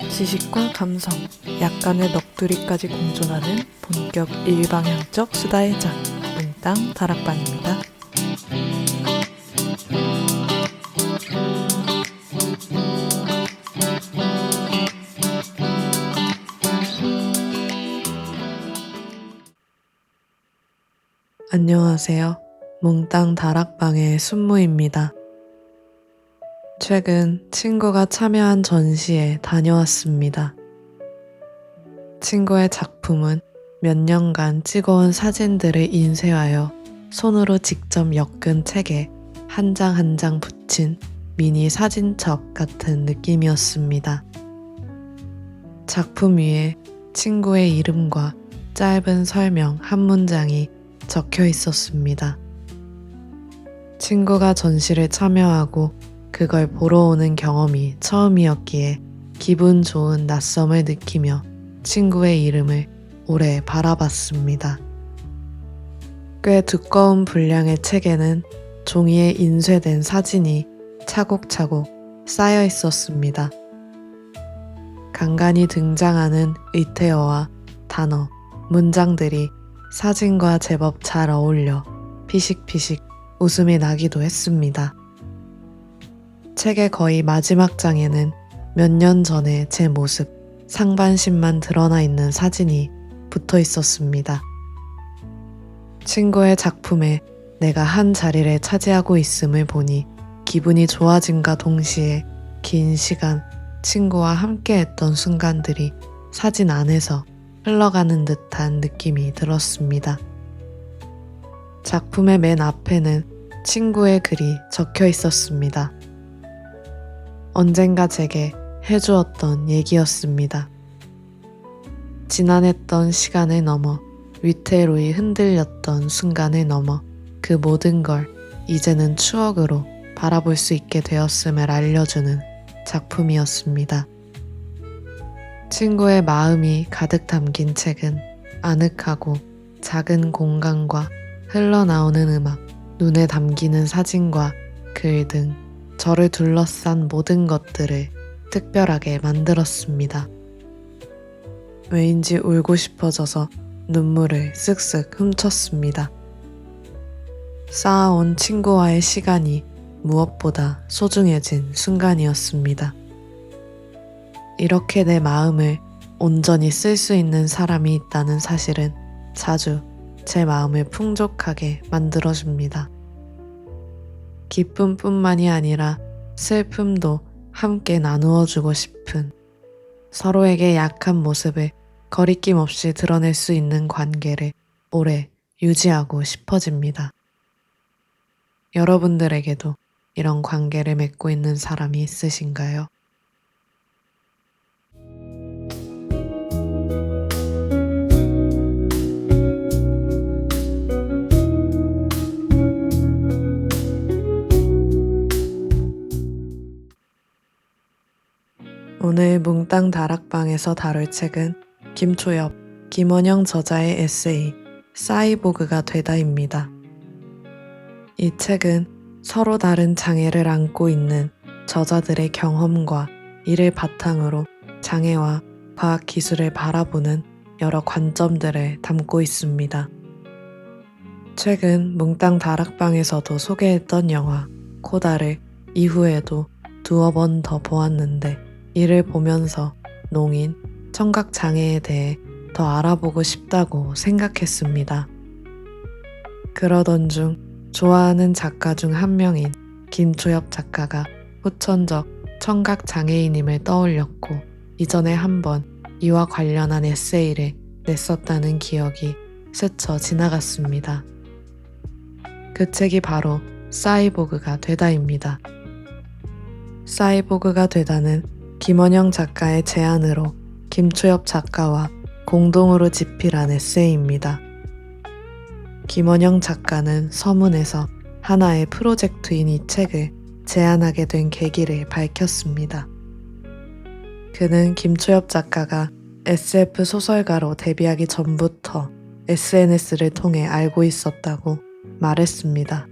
지식과 감성, 약간의 넋두리까지 공존하는 본격 일방향적 수다의 장, 몽땅 다락방입니다. 안녕하세요. 몽땅 다락방의 순무입니다. 최근 친구가 참여한 전시에 다녀왔습니다. 친구의 작품은 몇 년간 찍어온 사진들을 인쇄하여 손으로 직접 엮은 책에 한 장 한 장 붙인 미니 사진첩 같은 느낌이었습니다. 작품 위에 친구의 이름과 짧은 설명 한 문장이 적혀 있었습니다. 친구가 전시를 참여하고 그걸 보러 오는 경험이 처음이었기에 기분 좋은 낯섦을 느끼며 친구의 이름을 오래 바라봤습니다. 꽤 두꺼운 분량의 책에는 종이에 인쇄된 사진이 차곡차곡 쌓여 있었습니다. 간간히 등장하는 의태어와 단어, 문장들이 사진과 제법 잘 어울려 피식피식 웃음이 나기도 했습니다. 책의 거의 마지막 장에는 몇 년 전의 제 모습, 상반신만 드러나 있는 사진이 붙어 있었습니다. 친구의 작품에 내가 한 자리를 차지하고 있음을 보니 기분이 좋아짐과 동시에 긴 시간 친구와 함께 했던 순간들이 사진 안에서 흘러가는 듯한 느낌이 들었습니다. 작품의 맨 앞에는 친구의 글이 적혀 있었습니다. 언젠가 제게 해주었던 얘기였습니다. 지난했던 시간을 넘어 위태로이 흔들렸던 순간을 넘어 그 모든 걸 이제는 추억으로 바라볼 수 있게 되었음을 알려주는 작품이었습니다. 친구의 마음이 가득 담긴 책은 아늑하고 작은 공간과 흘러나오는 음악, 눈에 담기는 사진과 글 등 저를 둘러싼 모든 것들을 특별하게 만들었습니다. 왜인지 울고 싶어져서 눈물을 쓱쓱 훔쳤습니다. 쌓아온 친구와의 시간이 무엇보다 소중해진 순간이었습니다. 이렇게 내 마음을 온전히 쓸 수 있는 사람이 있다는 사실은 자주 제 마음을 풍족하게 만들어줍니다. 기쁨뿐만이 아니라 슬픔도 함께 나누어주고 싶은, 서로에게 약한 모습을 거리낌 없이 드러낼 수 있는 관계를 오래 유지하고 싶어집니다. 여러분들에게도 이런 관계를 맺고 있는 사람이 있으신가요? 오늘 몽땅 다락방에서 다룰 책은 김초엽, 김원영 저자의 에세이 사이보그가 되다입니다. 이 책은 서로 다른 장애를 안고 있는 저자들의 경험과 이를 바탕으로 장애와 과학기술을 바라보는 여러 관점들을 담고 있습니다. 최근 몽땅 다락방에서도 소개했던 영화 코다를 이후에도 두어 번 더 보았는데 이를 보면서 농인, 청각장애에 대해 더 알아보고 싶다고 생각했습니다. 그러던 중 좋아하는 작가 중 한 명인 김초엽 작가가 후천적 청각장애인임을 떠올렸고 이전에 한번 이와 관련한 에세이를 냈었다는 기억이 스쳐 지나갔습니다. 그 책이 바로 사이보그가 되다입니다. 사이보그가 되다는 김원영 작가의 제안으로 김초엽 작가와 공동으로 집필한 에세이입니다. 김원영 작가는 서문에서 하나의 프로젝트인 이 책을 제안하게 된 계기를 밝혔습니다. 그는 김초엽 작가가 SF 소설가로 데뷔하기 전부터 SNS를 통해 알고 있었다고 말했습니다.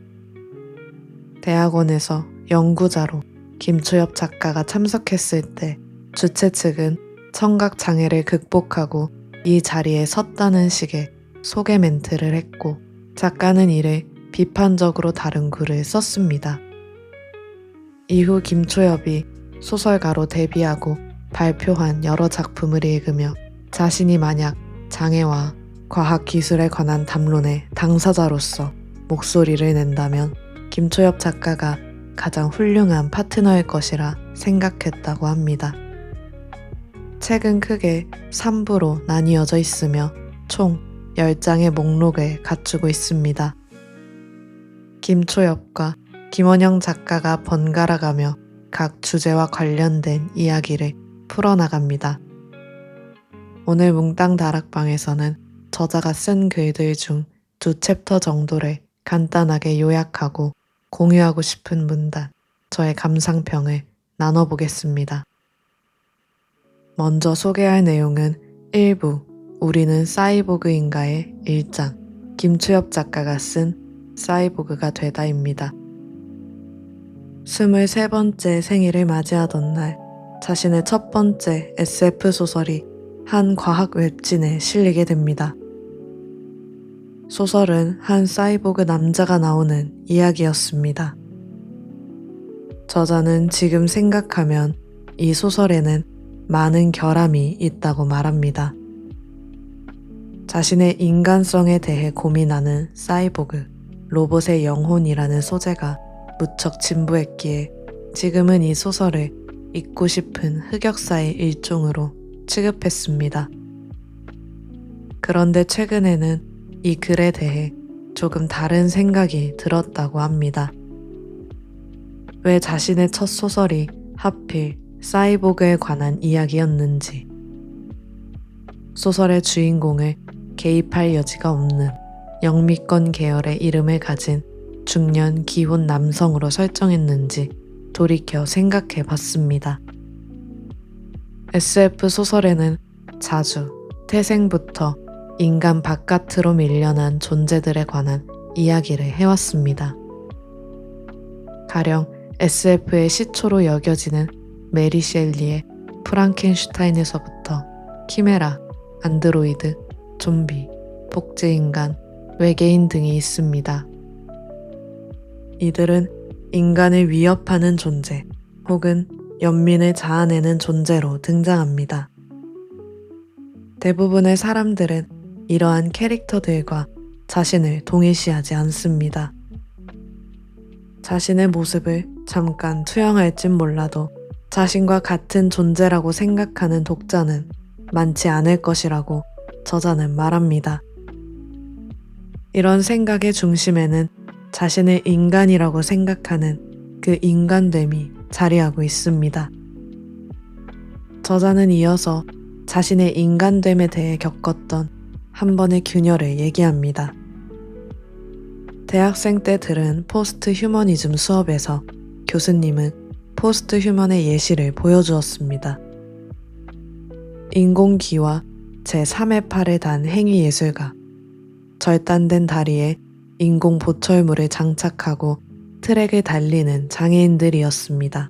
대학원에서 연구자로 김초엽 작가가 참석했을 때 주최 측은 청각 장애를 극복하고 이 자리에 섰다는 식의 소개 멘트를 했고 작가는 이를 비판적으로 다룬 글을 썼습니다. 이후 김초엽이 소설가로 데뷔하고 발표한 여러 작품을 읽으며 자신이 만약 장애와 과학기술에 관한 담론의 당사자로서 목소리를 낸다면 김초엽 작가가 가장 훌륭한 파트너일 것이라 생각했다고 합니다. 책은 크게 3부로 나뉘어져 있으며 총 10장의 목록을 갖추고 있습니다. 김초엽과 김원영 작가가 번갈아가며 각 주제와 관련된 이야기를 풀어나갑니다. 오늘 뭉땅 다락방에서는 저자가 쓴 글들 중 2챕터 정도를 간단하게 요약하고 공유하고 싶은 문단, 저의 감상평을 나눠보겠습니다. 먼저 소개할 내용은 1부 우리는 사이보그인가의 1장, 김초엽 작가가 쓴 사이보그가 되다입니다. 23번째 생일을 맞이하던 날, 자신의 첫 번째 SF 소설이 한 과학 웹진에 실리게 됩니다. 소설은 한 사이보그 남자가 나오는 이야기였습니다. 저자는 지금 생각하면 이 소설에는 많은 결함이 있다고 말합니다. 자신의 인간성에 대해 고민하는 사이보그, 로봇의 영혼이라는 소재가 무척 진부했기에 지금은 이 소설을 읽고 싶은 흑역사의 일종으로 취급했습니다. 그런데 최근에는 이 글에 대해 조금 다른 생각이 들었다고 합니다. 왜 자신의 첫 소설이 하필 사이보그에 관한 이야기였는지, 소설의 주인공을 개입할 여지가 없는 영미권 계열의 이름을 가진 중년 기혼 남성으로 설정했는지 돌이켜 생각해 봤습니다. SF 소설에는 자주 태생부터 인간 바깥으로 밀려난 존재들에 관한 이야기를 해왔습니다. 가령 SF의 시초로 여겨지는 메리 셸리의 프랑켄슈타인에서부터 키메라, 안드로이드, 좀비, 복제인간, 외계인 등이 있습니다. 이들은 인간을 위협하는 존재 혹은 연민을 자아내는 존재로 등장합니다. 대부분의 사람들은 이러한 캐릭터들과 자신을 동일시하지 않습니다. 자신의 모습을 잠깐 투영할진 몰라도 자신과 같은 존재라고 생각하는 독자는 많지 않을 것이라고 저자는 말합니다. 이런 생각의 중심에는 자신을 인간이라고 생각하는 그 인간됨이 자리하고 있습니다. 저자는 이어서 자신의 인간됨에 대해 겪었던 한 번의 균열을 얘기합니다. 대학생 때 들은 포스트 휴머니즘 수업에서 교수님은 포스트 휴먼의 예시를 보여주었습니다. 인공기와 제3의 팔을 단 행위예술가, 절단된 다리에 인공 보철물을 장착하고 트랙을 달리는 장애인들이었습니다.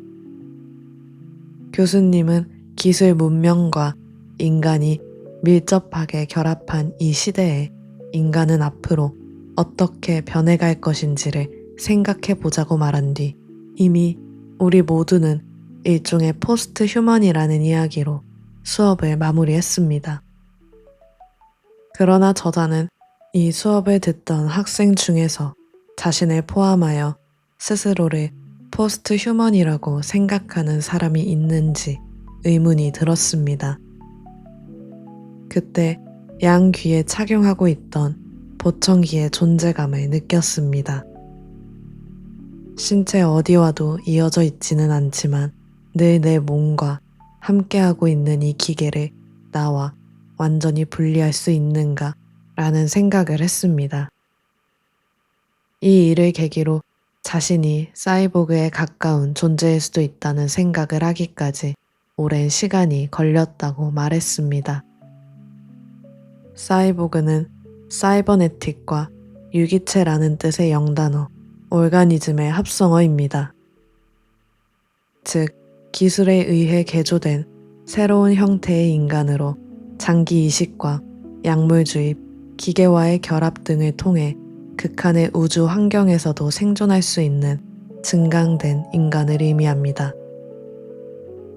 교수님은 기술 문명과 인간이 밀접하게 결합한 이 시대에 인간은 앞으로 어떻게 변해갈 것인지를 생각해 보자고 말한 뒤 이미 우리 모두는 일종의 포스트 휴먼이라는 이야기로 수업을 마무리했습니다. 그러나 저자는 이 수업을 듣던 학생 중에서 자신을 포함하여 스스로를 포스트 휴먼이라고 생각하는 사람이 있는지 의문이 들었습니다. 그때 양 귀에 착용하고 있던 보청기의 존재감을 느꼈습니다. 신체 어디와도 이어져 있지는 않지만 늘 내 몸과 함께하고 있는 이 기계를 나와 완전히 분리할 수 있는가 라는 생각을 했습니다. 이 일을 계기로 자신이 사이보그에 가까운 존재일 수도 있다는 생각을 하기까지 오랜 시간이 걸렸다고 말했습니다. 사이보그는 사이버네틱과 유기체라는 뜻의 영단어 오르가니즘의 합성어입니다. 즉, 기술에 의해 개조된 새로운 형태의 인간으로 장기 이식과 약물 주입, 기계와의 결합 등을 통해 극한의 우주 환경에서도 생존할 수 있는 증강된 인간을 의미합니다.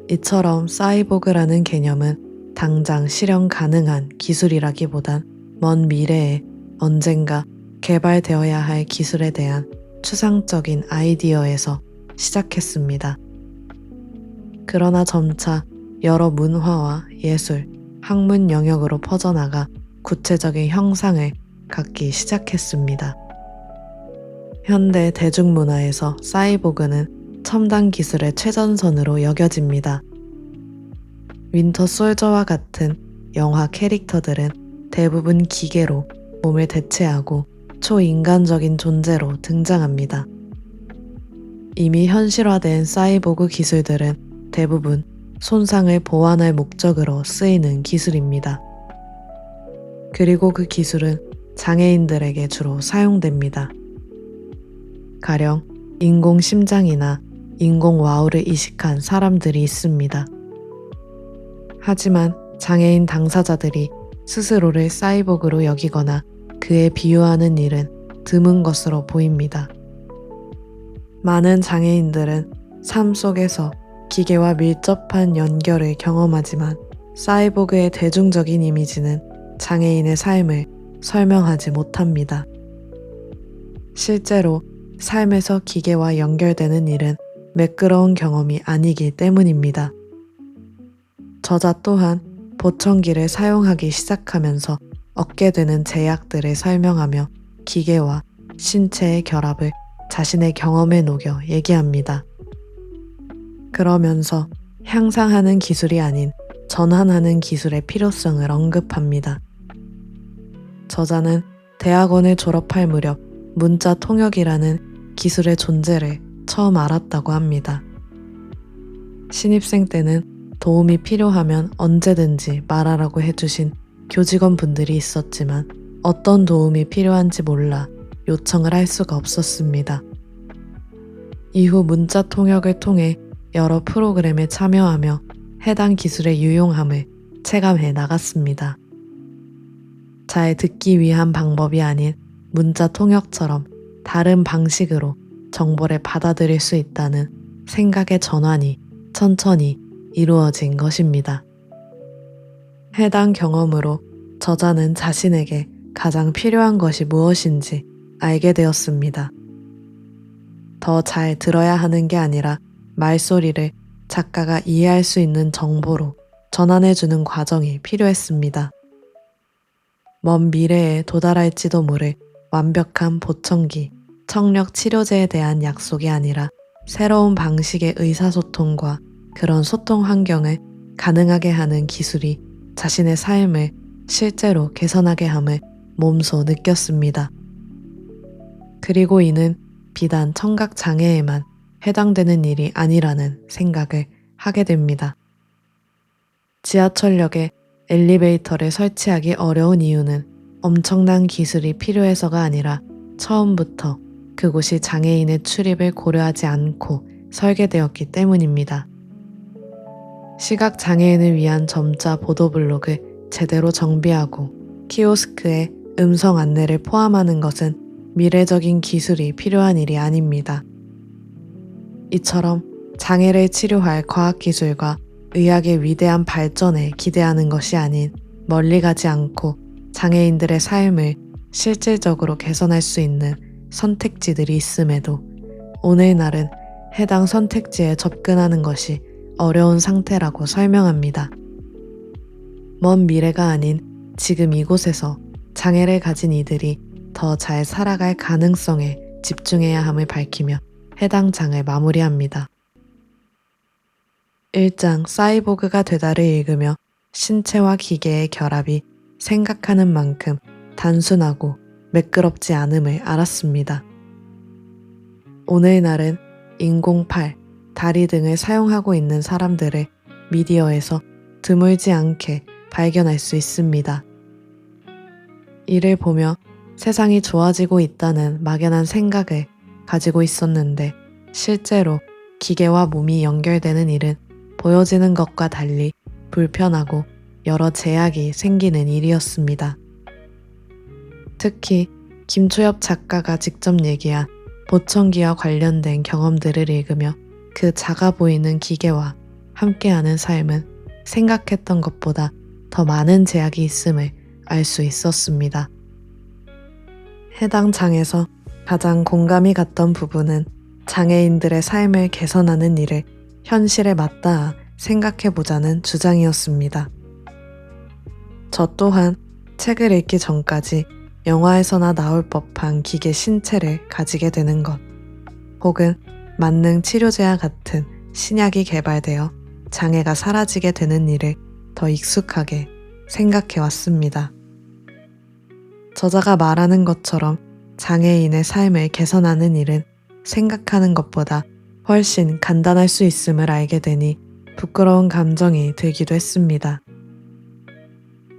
이처럼 사이보그라는 개념은 당장 실현 가능한 기술이라기보단 먼 미래에 언젠가 개발되어야 할 기술에 대한 추상적인 아이디어에서 시작했습니다. 그러나 점차 여러 문화와 예술, 학문 영역으로 퍼져나가 구체적인 형상을 갖기 시작했습니다. 현대 대중문화에서 사이보그는 첨단 기술의 최전선으로 여겨집니다. 윈터 솔저와 같은 영화 캐릭터들은 대부분 기계로 몸을 대체하고 초인간적인 존재로 등장합니다. 이미 현실화된 사이보그 기술들은 대부분 손상을 보완할 목적으로 쓰이는 기술입니다. 그리고 그 기술은 장애인들에게 주로 사용됩니다. 가령 인공 심장이나 인공 와우를 이식한 사람들이 있습니다. 하지만 장애인 당사자들이 스스로를 사이보그로 여기거나 그에 비유하는 일은 드문 것으로 보입니다. 많은 장애인들은 삶 속에서 기계와 밀접한 연결을 경험하지만 사이보그의 대중적인 이미지는 장애인의 삶을 설명하지 못합니다. 실제로 삶에서 기계와 연결되는 일은 매끄러운 경험이 아니기 때문입니다. 저자 또한 보청기를 사용하기 시작하면서 얻게 되는 제약들을 설명하며 기계와 신체의 결합을 자신의 경험에 녹여 얘기합니다. 그러면서 향상하는 기술이 아닌 전환하는 기술의 필요성을 언급합니다. 저자는 대학원을 졸업할 무렵 문자 통역이라는 기술의 존재를 처음 알았다고 합니다. 신입생 때는 도움이 필요하면 언제든지 말하라고 해주신 교직원 분들이 있었지만 어떤 도움이 필요한지 몰라 요청을 할 수가 없었습니다. 이후 문자 통역을 통해 여러 프로그램에 참여하며 해당 기술의 유용함을 체감해 나갔습니다. 잘 듣기 위한 방법이 아닌 문자 통역처럼 다른 방식으로 정보를 받아들일 수 있다는 생각의 전환이 천천히 이루어진 것입니다. 해당 경험으로 저자는 자신에게 가장 필요한 것이 무엇인지 알게 되었습니다. 더 잘 들어야 하는 게 아니라 말소리를 작가가 이해할 수 있는 정보로 전환해주는 과정이 필요했습니다. 먼 미래에 도달할지도 모를 완벽한 보청기, 청력 치료제에 대한 약속이 아니라 새로운 방식의 의사소통과 그런 소통 환경을 가능하게 하는 기술이 자신의 삶을 실제로 개선하게 함을 몸소 느꼈습니다. 그리고 이는 비단 청각 장애에만 해당되는 일이 아니라는 생각을 하게 됩니다. 지하철역에 엘리베이터를 설치하기 어려운 이유는 엄청난 기술이 필요해서가 아니라 처음부터 그곳이 장애인의 출입을 고려하지 않고 설계되었기 때문입니다. 시각 장애인을 위한 점자 보도블록을 제대로 정비하고 키오스크에 음성 안내를 포함하는 것은 미래적인 기술이 필요한 일이 아닙니다. 이처럼 장애를 치료할 과학기술과 의학의 위대한 발전에 기대하는 것이 아닌 멀리 가지 않고 장애인들의 삶을 실질적으로 개선할 수 있는 선택지들이 있음에도 오늘날은 해당 선택지에 접근하는 것이 어려운 상태라고 설명합니다. 먼 미래가 아닌 지금 이곳에서 장애를 가진 이들이 더 잘 살아갈 가능성에 집중해야 함을 밝히며 해당 장을 마무리합니다. 1장 사이보그가 되다를 읽으며 신체와 기계의 결합이 생각하는 만큼 단순하고 매끄럽지 않음을 알았습니다. 오늘날은 인공팔, 다리 등을 사용하고 있는 사람들을 미디어에서 드물지 않게 발견할 수 있습니다. 이를 보며 세상이 좋아지고 있다는 막연한 생각을 가지고 있었는데 실제로 기계와 몸이 연결되는 일은 보여지는 것과 달리 불편하고 여러 제약이 생기는 일이었습니다. 특히 김초엽 작가가 직접 얘기한 보청기와 관련된 경험들을 읽으며 그 작아 보이는 기계와 함께하는 삶은 생각했던 것보다 더 많은 제약이 있음을 알 수 있었습니다. 해당 장에서 가장 공감이 갔던 부분은 장애인들의 삶을 개선하는 일을 현실에 맞닿아 생각해보자는 주장이었습니다. 저 또한 책을 읽기 전까지 영화에서나 나올 법한 기계 신체를 가지게 되는 것, 혹은 만능 치료제와 같은 신약이 개발되어 장애가 사라지게 되는 일을 더 익숙하게 생각해 왔습니다. 저자가 말하는 것처럼 장애인의 삶을 개선하는 일은 생각하는 것보다 훨씬 간단할 수 있음을 알게 되니 부끄러운 감정이 들기도 했습니다.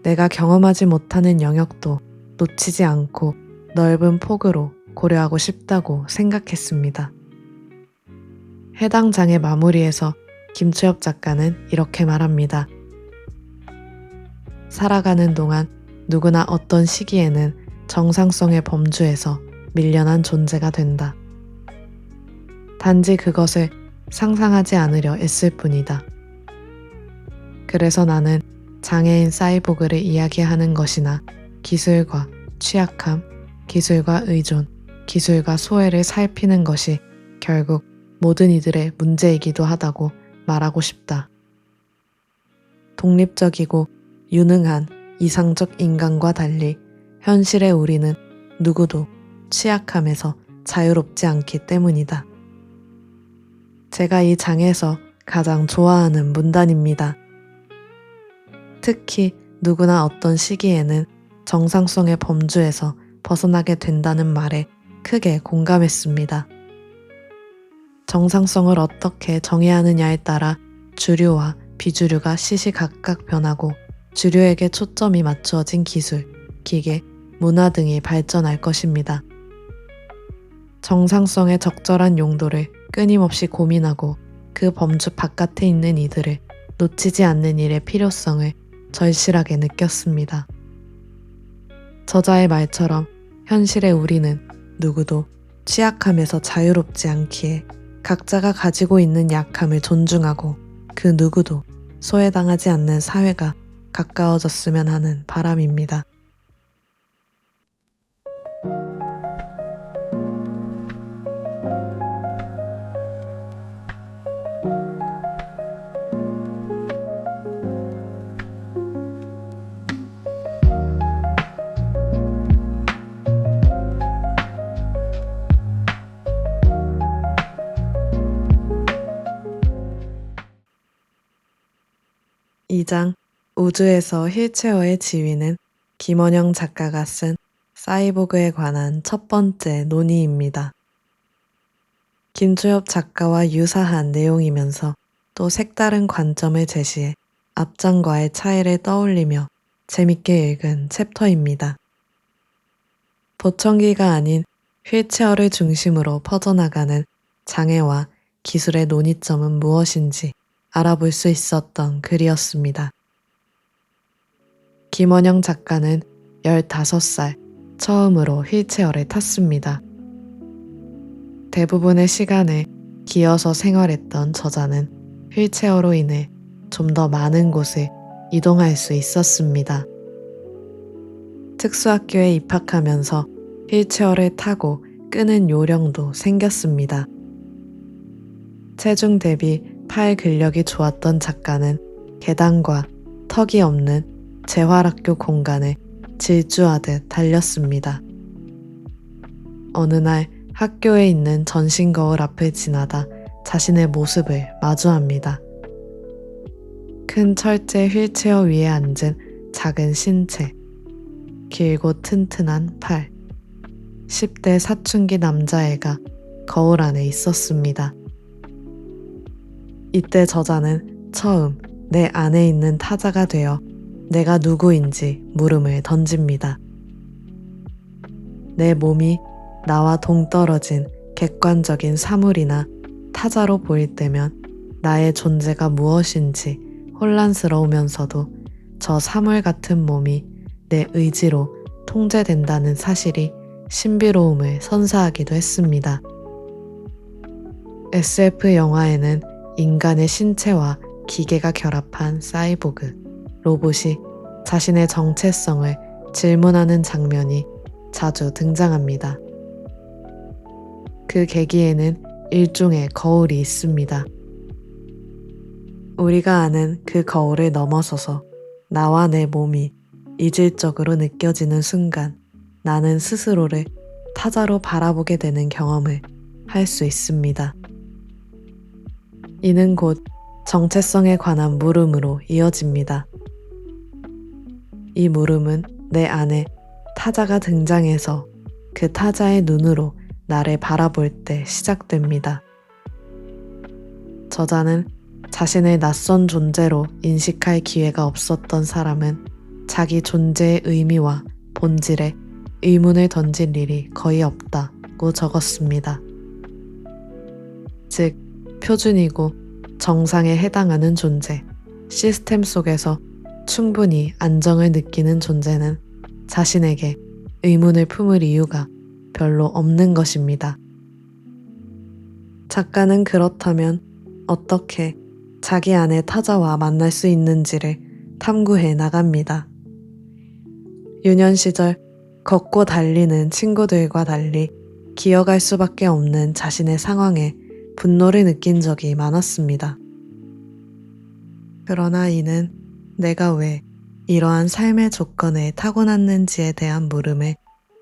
내가 경험하지 못하는 영역도 놓치지 않고 넓은 폭으로 고려하고 싶다고 생각했습니다. 해당 장의 마무리에서 김초엽 작가는 이렇게 말합니다. 살아가는 동안 누구나 어떤 시기에는 정상성의 범주에서 밀려난 존재가 된다. 단지 그것을 상상하지 않으려 애쓸 뿐이다. 그래서 나는 장애인 사이보그를 이야기하는 것이나 기술과 취약함, 기술과 의존, 기술과 소외를 살피는 것이 결국 모든 이들의 문제이기도 하다고 말하고 싶다. 독립적이고 유능한 이상적 인간과 달리 현실의 우리는 누구도 취약함에서 자유롭지 않기 때문이다. 제가 이 장에서 가장 좋아하는 문단입니다. 특히 누구나 어떤 시기에는 정상성의 범주에서 벗어나게 된다는 말에 크게 공감했습니다. 정상성을 어떻게 정해야 하느냐에 따라 주류와 비주류가 시시각각 변하고 주류에게 초점이 맞추어진 기술, 기계, 문화 등이 발전할 것입니다. 정상성의 적절한 용도를 끊임없이 고민하고 그 범주 바깥에 있는 이들을 놓치지 않는 일의 필요성을 절실하게 느꼈습니다. 저자의 말처럼 현실의 우리는 누구도 취약함에서 자유롭지 않기에 각자가 가지고 있는 약함을 존중하고 그 누구도 소외당하지 않는 사회가 가까워졌으면 하는 바람입니다. 이 장 우주에서 휠체어의 지위는 김원영 작가가 쓴 사이보그에 관한 첫 번째 논의입니다. 김초엽 작가와 유사한 내용이면서 또 색다른 관점을 제시해 앞장과의 차이를 떠올리며 재밌게 읽은 챕터입니다. 보청기가 아닌 휠체어를 중심으로 퍼져나가는 장애와 기술의 논의점은 무엇인지 알아볼 수 있었던 글이었습니다. 김원영 작가는 15살 처음으로 휠체어를 탔습니다. 대부분의 시간을 기어서 생활했던 저자는 휠체어로 인해 좀 더 많은 곳을 이동할 수 있었습니다. 특수학교에 입학하면서 휠체어를 타고 끄는 요령도 생겼습니다. 체중 대비 팔 근력이 좋았던 작가는 계단과 턱이 없는 재활학교 공간을 질주하듯 달렸습니다. 어느 날 학교에 있는 전신 거울 앞을 지나다 자신의 모습을 마주합니다. 큰 철제 휠체어 위에 앉은 작은 신체, 길고 튼튼한 팔, 10대 사춘기 남자애가 거울 안에 있었습니다. 이때 저자는 처음 내 안에 있는 타자가 되어 내가 누구인지 물음을 던집니다. 내 몸이 나와 동떨어진 객관적인 사물이나 타자로 보일 때면 나의 존재가 무엇인지 혼란스러우면서도 저 사물 같은 몸이 내 의지로 통제된다는 사실이 신비로움을 선사하기도 했습니다. SF 영화에는 인간의 신체와 기계가 결합한 사이보그, 로봇이 자신의 정체성을 질문하는 장면이 자주 등장합니다. 그 계기에는 일종의 거울이 있습니다. 우리가 아는 그 거울을 넘어서서 나와 내 몸이 이질적으로 느껴지는 순간 나는 스스로를 타자로 바라보게 되는 경험을 할 수 있습니다. 이는 곧 정체성에 관한 물음으로 이어집니다. 이 물음은 내 안에 타자가 등장해서 그 타자의 눈으로 나를 바라볼 때 시작됩니다. 저자는 자신을 낯선 존재로 인식할 기회가 없었던 사람은 자기 존재의 의미와 본질에 의문을 던질 일이 거의 없다고 적었습니다. 즉, 표준이고 정상에 해당하는 존재, 시스템 속에서 충분히 안정을 느끼는 존재는 자신에게 의문을 품을 이유가 별로 없는 것입니다. 작가는 그렇다면 어떻게 자기 안의 타자와 만날 수 있는지를 탐구해 나갑니다. 유년 시절 걷고 달리는 친구들과 달리 기어갈 수밖에 없는 자신의 상황에 분노를 느낀 적이 많았습니다. 그러나 이는 내가 왜 이러한 삶의 조건에 타고났는지에 대한 물음을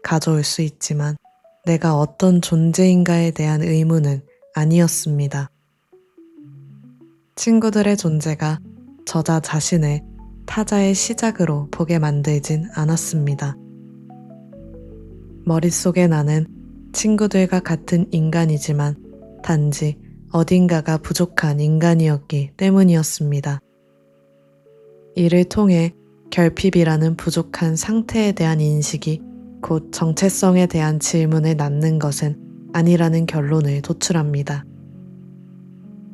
가져올 수 있지만 내가 어떤 존재인가에 대한 의문은 아니었습니다. 친구들의 존재가 저자 자신을 타자의 시작으로 보게 만들진 않았습니다. 머릿속에 나는 친구들과 같은 인간이지만 단지 어딘가가 부족한 인간이었기 때문이었습니다. 이를 통해 결핍이라는 부족한 상태에 대한 인식이 곧 정체성에 대한 질문을 낳는 것은 아니라는 결론을 도출합니다.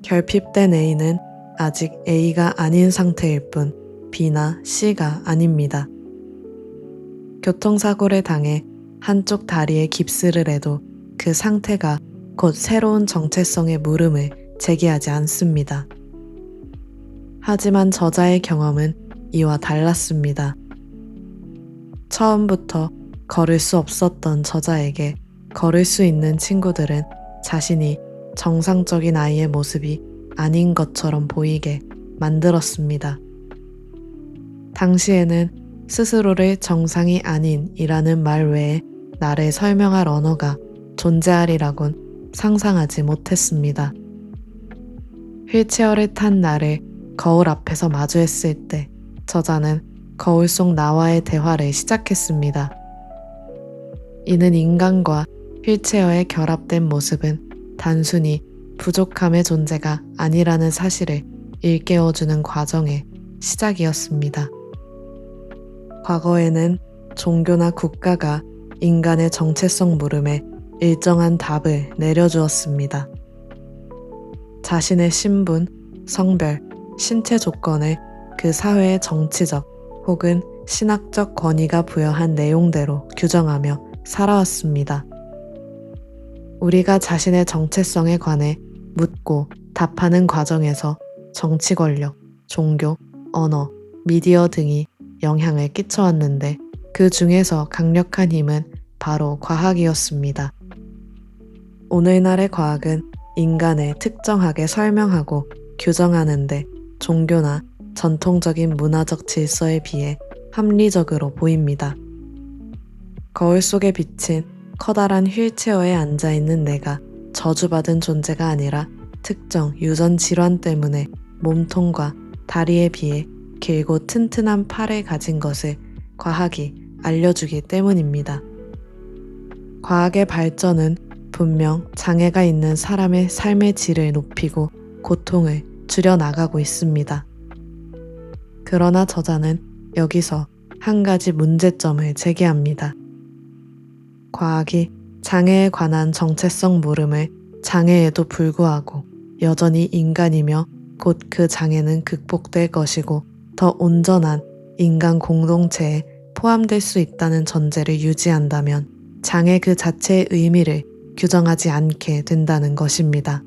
결핍된 A는 아직 A가 아닌 상태일 뿐 B나 C가 아닙니다. 교통사고를 당해 한쪽 다리에 깁스를 해도 그 상태가 곧 새로운 정체성의 물음을 제기하지 않습니다. 하지만 저자의 경험은 이와 달랐습니다. 처음부터 걸을 수 없었던 저자에게 걸을 수 있는 친구들은 자신이 정상적인 아이의 모습이 아닌 것처럼 보이게 만들었습니다. 당시에는 스스로를 정상이 아닌이라는 말 외에 나를 설명할 언어가 존재하리라곤 상상하지 못했습니다. 휠체어를 탄 나를 거울 앞에서 마주했을 때 저자는 거울 속 나와의 대화를 시작했습니다. 이는 인간과 휠체어의 결합된 모습은 단순히 부족함의 존재가 아니라는 사실을 일깨워주는 과정의 시작이었습니다. 과거에는 종교나 국가가 인간의 정체성 물음에 일정한 답을 내려주었습니다. 자신의 신분, 성별, 신체 조건을 그 사회의 정치적 혹은 신학적 권위가 부여한 내용대로 규정하며 살아왔습니다. 우리가 자신의 정체성에 관해 묻고 답하는 과정에서 정치 권력, 종교, 언어, 미디어 등이 영향을 끼쳐왔는데 그 중에서 강력한 힘은 바로 과학이었습니다. 오늘날의 과학은 인간을 특정하게 설명하고 규정하는데 종교나 전통적인 문화적 질서에 비해 합리적으로 보입니다. 거울 속에 비친 커다란 휠체어에 앉아있는 내가 저주받은 존재가 아니라 특정 유전 질환 때문에 몸통과 다리에 비해 길고 튼튼한 팔을 가진 것을 과학이 알려주기 때문입니다. 과학의 발전은 분명 장애가 있는 사람의 삶의 질을 높이고 고통을 줄여나가고 있습니다. 그러나 저자는 여기서 한 가지 문제점을 제기합니다. 과학이 장애에 관한 정체성 물음을 장애에도 불구하고 여전히 인간이며 곧 그 장애는 극복될 것이고 더 온전한 인간 공동체에 포함될 수 있다는 전제를 유지한다면 장애 그 자체의 의미를 규정하지 않게 된다는 것입니다.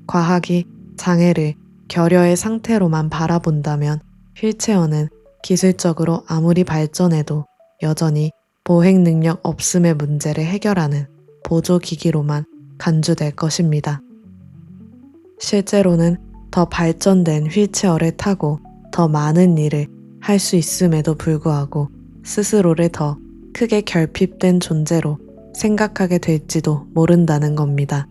과학이 장애를 결여의 상태로만 바라본다면 휠체어는 기술적으로 아무리 발전해도 여전히 보행 능력 없음의 문제를 해결하는 보조기기로만 간주될 것입니다. 실제로는 더 발전된 휠체어를 타고 더 많은 일을 할 수 있음에도 불구하고 스스로를 더 크게 결핍된 존재로 생각하게 될지도 모른다는 겁니다.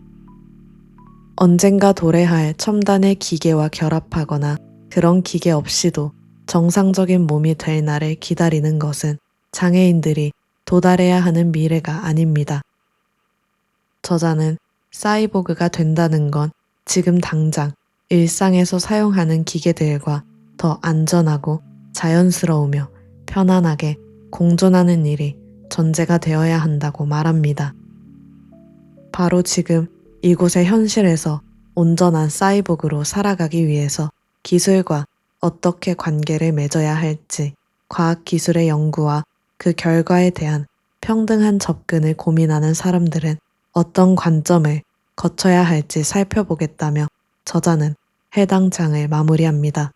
언젠가 도래할 첨단의 기계와 결합하거나 그런 기계 없이도 정상적인 몸이 될 날을 기다리는 것은 장애인들이 도달해야 하는 미래가 아닙니다. 저자는 사이보그가 된다는 건 지금 당장 일상에서 사용하는 기계들과 더 안전하고 자연스러우며 편안하게 공존하는 일이 전제가 되어야 한다고 말합니다. 바로 지금 이곳의 현실에서 온전한 사이보그로 살아가기 위해서 기술과 어떻게 관계를 맺어야 할지 과학기술의 연구와 그 결과에 대한 평등한 접근을 고민하는 사람들은 어떤 관점을 거쳐야 할지 살펴보겠다며 저자는 해당 장을 마무리합니다.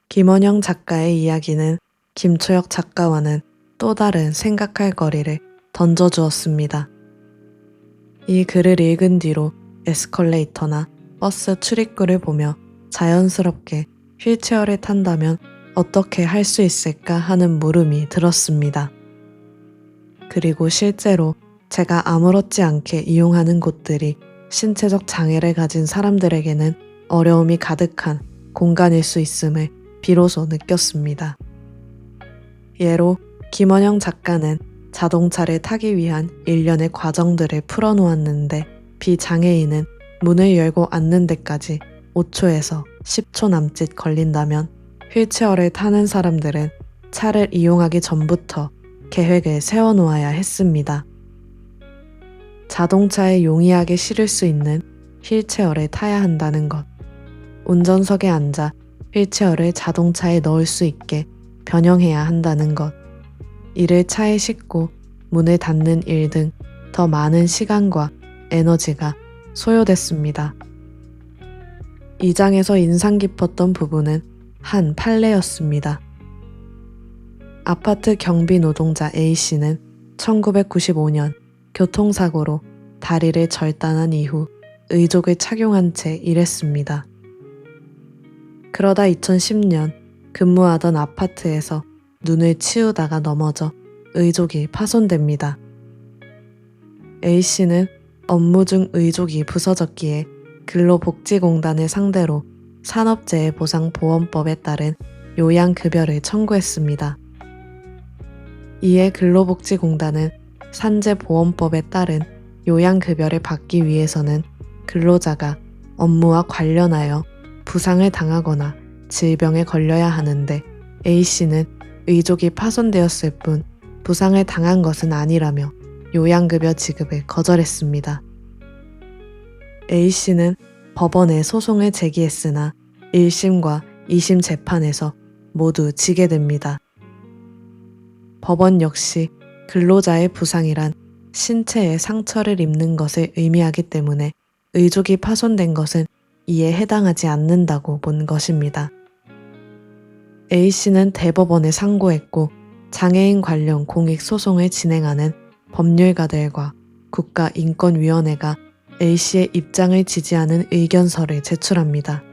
김원영 작가의 이야기는 김초혁 작가와는 또 다른 생각할 거리를 던져주었습니다. 이 글을 읽은 뒤로 에스컬레이터나 버스 출입구를 보며 자연스럽게 휠체어를 탄다면 어떻게 할 수 있을까 하는 물음이 들었습니다. 그리고 실제로 제가 아무렇지 않게 이용하는 곳들이 신체적 장애를 가진 사람들에게는 어려움이 가득한 공간일 수 있음을 비로소 느꼈습니다. 예로 김원영 작가는 자동차를 타기 위한 일련의 과정들을 풀어놓았는데 비장애인은 문을 열고 앉는 데까지 5초에서 10초 남짓 걸린다면 휠체어를 타는 사람들은 차를 이용하기 전부터 계획을 세워놓아야 했습니다. 자동차에 용이하게 실을 수 있는 휠체어를 타야 한다는 것, 운전석에 앉아 휠체어를 자동차에 넣을 수 있게 변형해야 한다는 것, 이를 차에 싣고 문을 닫는 일 등 더 많은 시간과 에너지가 소요됐습니다. 이 장에서 인상 깊었던 부분은 한 판례였습니다. 아파트 경비 노동자 A씨는 1995년 교통사고로 다리를 절단한 이후 의족을 착용한 채 일했습니다. 그러다 2010년 근무하던 아파트에서 눈을 치우다가 넘어져 의족이 파손됩니다. A씨는 업무 중 의족이 부서졌기에 근로복지공단을 상대로 산업재해보상보험법에 따른 요양급여를 청구했습니다. 이에 근로복지공단은 산재보험법에 따른 요양급여를 받기 위해서는 근로자가 업무와 관련하여 부상을 당하거나 질병에 걸려야 하는데 A씨는 의족이 파손되었을 뿐 부상을 당한 것은 아니라며 요양급여 지급을 거절했습니다. A씨는 법원에 소송을 제기했으나 1심과 2심 재판에서 모두 지게 됩니다. 법원 역시 근로자의 부상이란 신체에 상처를 입는 것을 의미하기 때문에 의족이 파손된 것은 이에 해당하지 않는다고 본 것입니다. A씨는 대법원에 상고했고 장애인 관련 공익소송을 진행하는 법률가들과 국가인권위원회가 A씨의 입장을 지지하는 의견서를 제출합니다.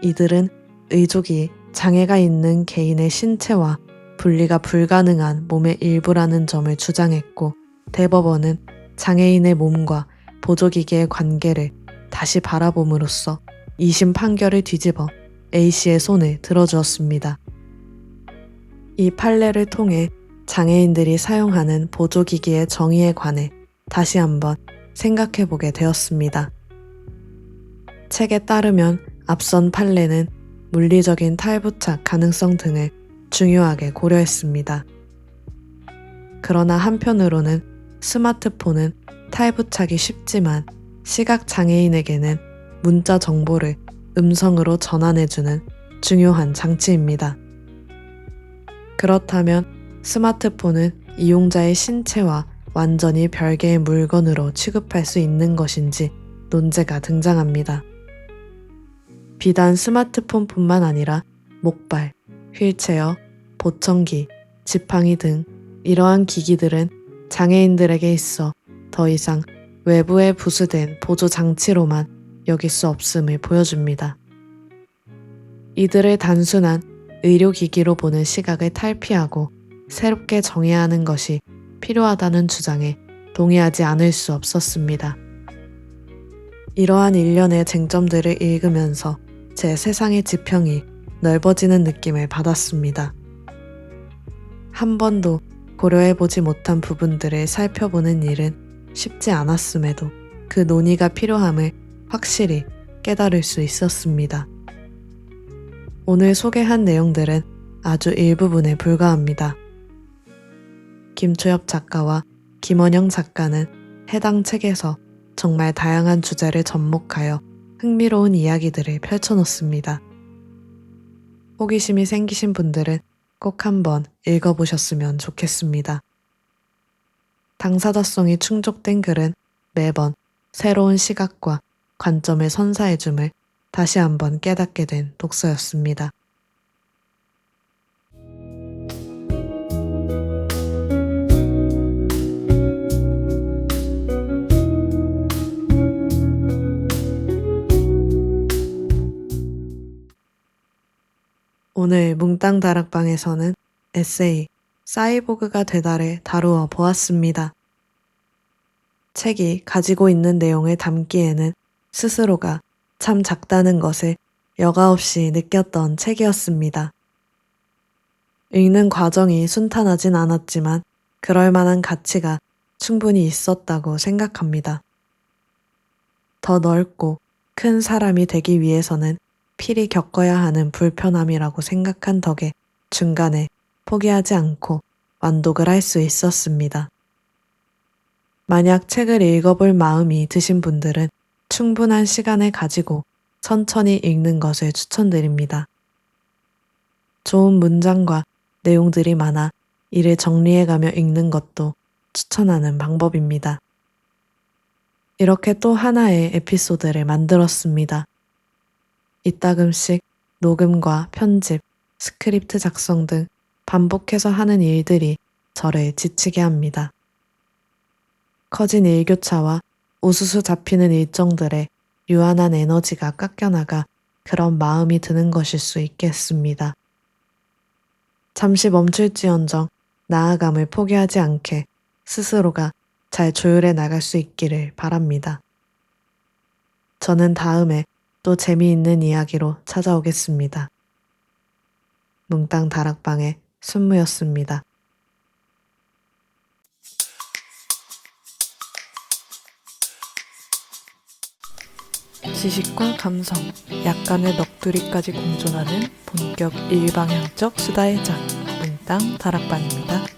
이들은 의족이 장애가 있는 개인의 신체와 분리가 불가능한 몸의 일부라는 점을 주장했고 대법원은 장애인의 몸과 보조기계의 관계를 다시 바라봄으로써 2심 판결을 뒤집어 A씨의 손을 들어주었습니다. 이 판례를 통해 장애인들이 사용하는 보조기기의 정의에 관해 다시 한번 생각해보게 되었습니다. 책에 따르면 앞선 판례는 물리적인 탈부착 가능성 등을 중요하게 고려했습니다. 그러나 한편으로는 스마트폰은 탈부착이 쉽지만 시각장애인에게는 문자 정보를 음성으로 전환해주는 중요한 장치입니다. 그렇다면 스마트폰은 이용자의 신체와 완전히 별개의 물건으로 취급할 수 있는 것인지 논제가 등장합니다. 비단 스마트폰뿐만 아니라 목발, 휠체어, 보청기, 지팡이 등 이러한 기기들은 장애인들에게 있어 더 이상 외부에 부수된 보조 장치로만 여길 수 없음을 보여줍니다. 이들을 단순한 의료기기로 보는 시각을 탈피하고 새롭게 정해야 하는 것이 필요하다는 주장에 동의하지 않을 수 없었습니다. 이러한 일련의 쟁점들을 읽으면서 제 세상의 지평이 넓어지는 느낌을 받았습니다. 한 번도 고려해보지 못한 부분들을 살펴보는 일은 쉽지 않았음에도 그 논의가 필요함을 확실히 깨달을 수 있었습니다. 오늘 소개한 내용들은 아주 일부분에 불과합니다. 김초엽 작가와 김원영 작가는 해당 책에서 정말 다양한 주제를 접목하여 흥미로운 이야기들을 펼쳐놓습니다. 호기심이 생기신 분들은 꼭 한번 읽어보셨으면 좋겠습니다. 당사자성이 충족된 글은 매번 새로운 시각과 관점을 선사해줌을 다시 한번 깨닫게 된 독서였습니다. 오늘 뭉땅 다락방에서는 에세이 사이보그가 되다를 다루어 보았습니다. 책이 가지고 있는 내용을 담기에는 스스로가 참 작다는 것을 여과없이 느꼈던 책이었습니다. 읽는 과정이 순탄하진 않았지만 그럴 만한 가치가 충분히 있었다고 생각합니다. 더 넓고 큰 사람이 되기 위해서는 필히 겪어야 하는 불편함이라고 생각한 덕에 중간에 포기하지 않고 완독을 할 수 있었습니다. 만약 책을 읽어볼 마음이 드신 분들은 충분한 시간을 가지고 천천히 읽는 것을 추천드립니다. 좋은 문장과 내용들이 많아 이를 정리해가며 읽는 것도 추천하는 방법입니다. 이렇게 또 하나의 에피소드를 만들었습니다. 이따금씩 녹음과 편집, 스크립트 작성 등 반복해서 하는 일들이 저를 지치게 합니다. 커진 일교차와 우수수 잡히는 일정들에 유한한 에너지가 깎여나가 그런 마음이 드는 것일 수 있겠습니다. 잠시 멈출지언정 나아감을 포기하지 않게 스스로가 잘 조율해 나갈 수 있기를 바랍니다. 저는 다음에 또 재미있는 이야기로 찾아오겠습니다. 뭉땅 다락방의 순무였습니다. 지식과 감성, 약간의 넋두리까지 공존하는 본격 일방향적 수다의 장, 뭉땅 다락방입니다.